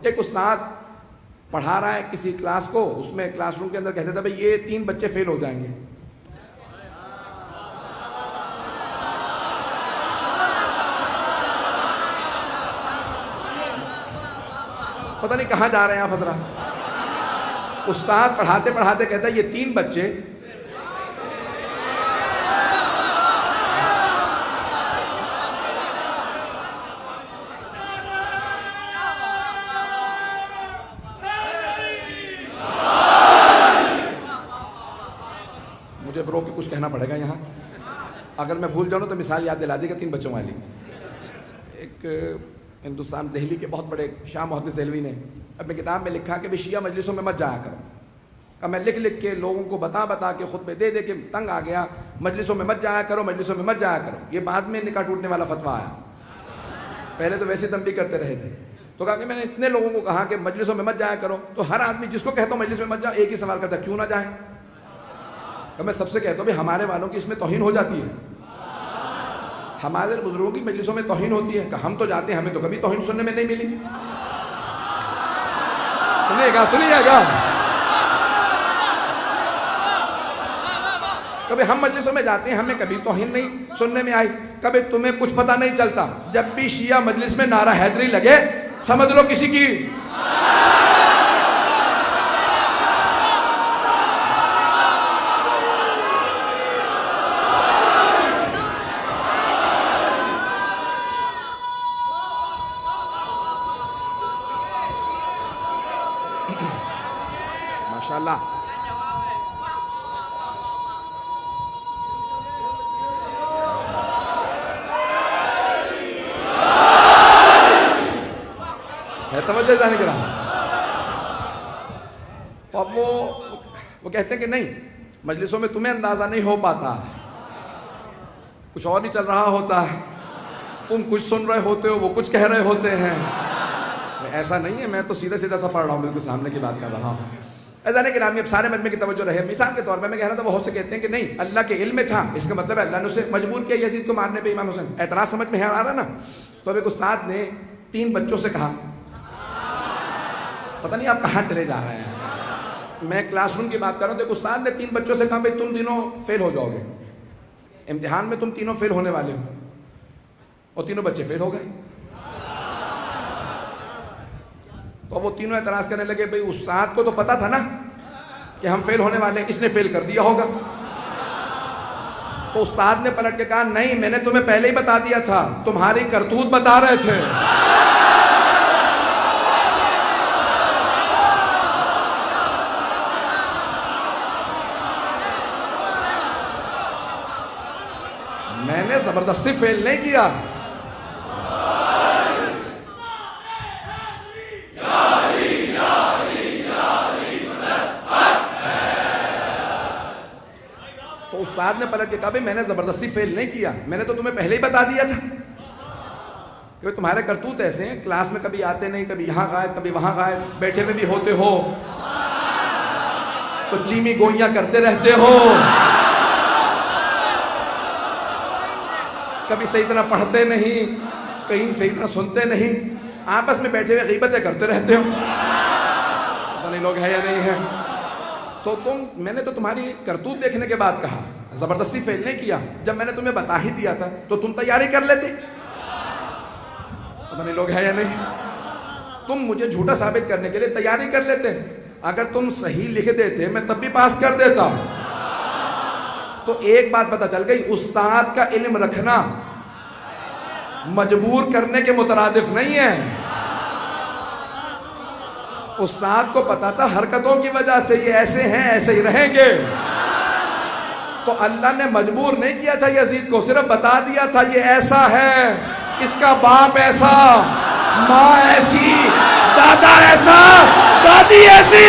एक उस्ताद पढ़ा रहा है किसी क्लास को, उसमें क्लासरूम के अंदर कहते थे भाई ये 3 बच्चे फेल हो जाएंगे। पता नहीं कहाँ जा रहे हैं आप हजरा। उस्ताद पढ़ाते पढ़ाते कहता है ये 3 बच्चे मुझे ब्रो के कुछ कहना पड़ेगा यहाँ, अगर मैं भूल जाऊँ तो मिसाल याद दिला देगा 3 बच्चों वाली। एक हिंदुस्तान दिल्ली के बहुत बड़े शाह मुहद्दिस देहलवी ने अपनी किताब में लिखा कि भी शिया मजलिसों में मत जाया करो। का मैं लिख लिख के लोगों को बता बता के खुतबे दे दे के तंग आ गया, मजलिसों में मत जाया करो, मजलिसों में मत जाया करो। ये बाद में निकाह टूटने वाला फतवा आया, पहले तो वैसे तंबी करते रहे थे। तो कहा कि मैंने इतने लोगों को कहा कि मजलिसों में मत जाया करो, तो हर आदमी जिसको कहता हूँ मजलिस में मत जाओ एक ही सवाल करता है क्यों ना जाए। मैं सबसे कहता हूँ भाई हमारे वालों की इसमें तौहीन हो जाती है, हमारे बुजुर्गों की मजलिसों में तौहीन होती है। हम तो जाते हैं, हमें तो कभी तौहीन सुनने में नहीं मिली। सुनिएगा सुनिएगा, कभी हम मजलिसों में जाते हैं हमें कभी तौहीन नहीं सुनने में आई। कभी तुम्हें कुछ पता नहीं चलता, जब भी शिया मजलिस में नारा हैदरी लगे समझ लो किसी की माशाअल्लाह। है तवज्जो जाने के रहा। तो अब वो कहते हैं कि नहीं, मजलिसों में तुम्हें अंदाजा नहीं हो पाता, कुछ और ही चल रहा होता है, तुम कुछ सुन रहे होते हो वो कुछ कह रहे होते हैं। ऐसा नहीं है, मैं तो सीधा सीधा सा पढ़ रहा हूँ, बिल्कुल सामने की बात कर रहा हूँ। ऐसा नहीं कि नाम सारे मजमे की तवज्जो रहे। मिसाल के तौर पर मैं कह रहा था, बहुत से कहते हैं कि नहीं अल्लाह के इल्म में था, इसका मतलब है अल्लाह ने उसे मजबूर किया यजीद को मारने पे। इमाम हुसैन एतराज समझ में आ रहा ना। तो अब एक उस्ताद ने 3 बच्चों से कहा, पता नहीं आप कहाँ चले जा रहे हैं, मैं क्लासरूम की बात कर रहा हूँ। तो एक उस्ताद ने 3 बच्चों से कहा भाई तुम तीनों फेल हो जाओगे, इम्तिहान में तुम तीनों फेल होने वाले हो। और तीनों बच्चे फेल हो गए। तो वो तीनों एतराज करने लगे, भाई उस्ताद को तो पता था ना कि हम फेल होने वाले हैं, इसने फेल कर दिया होगा। तो उस्ताद ने पलट के कहा, नहीं मैंने तुम्हें पहले ही बता दिया था, तुम्हारी करतूत बता रहे थे। मैंने जबरदस्ती फेल नहीं किया। तो उस्ताद ने पलट के कहा, भाई मैंने जबरदस्ती फेल नहीं किया, मैंने तो तुम्हें पहले ही बता दिया था कि तुम्हारे करतूत ऐसे हैं, क्लास में कभी आते नहीं, कभी यहाँ गायब कभी वहां गायब, बैठे में भी होते हो तो चीमी गोइयां करते रहते हो, कभी सही तरह पढ़ते नहीं, कहीं सही तरह सुनते नहीं, आपस में बैठे हुए गीबतें करते रहते हो, पता नहीं लोग है या नहीं है। तो मैंने तो तुम्हारी करतूत देखने के बाद कहा, जबरदस्ती फेल नहीं किया। जब मैंने तुम्हें बता ही दिया था तो तुम तैयारी कर लेते, पता नहीं लोग है या नहीं। तुम मुझे झूठा साबित करने के लिए तैयारी कर लेते, अगर तुम सही लिख देते मैं तब भी पास कर देता। तो एक बात पता चल गई, उस्ताद का इल्म रखना मजबूर करने के मुतरादिफ नहीं है। उस्ताद को पता था हरकतों की वजह से ये ऐसे हैं, ऐसे ही रहेंगे, तो अल्लाह ने मजबूर नहीं किया था यजीद को, सिर्फ बता दिया था ये ऐसा है, इसका बाप ऐसा, माँ ऐसी, दादा ऐसा, दादी ऐसी।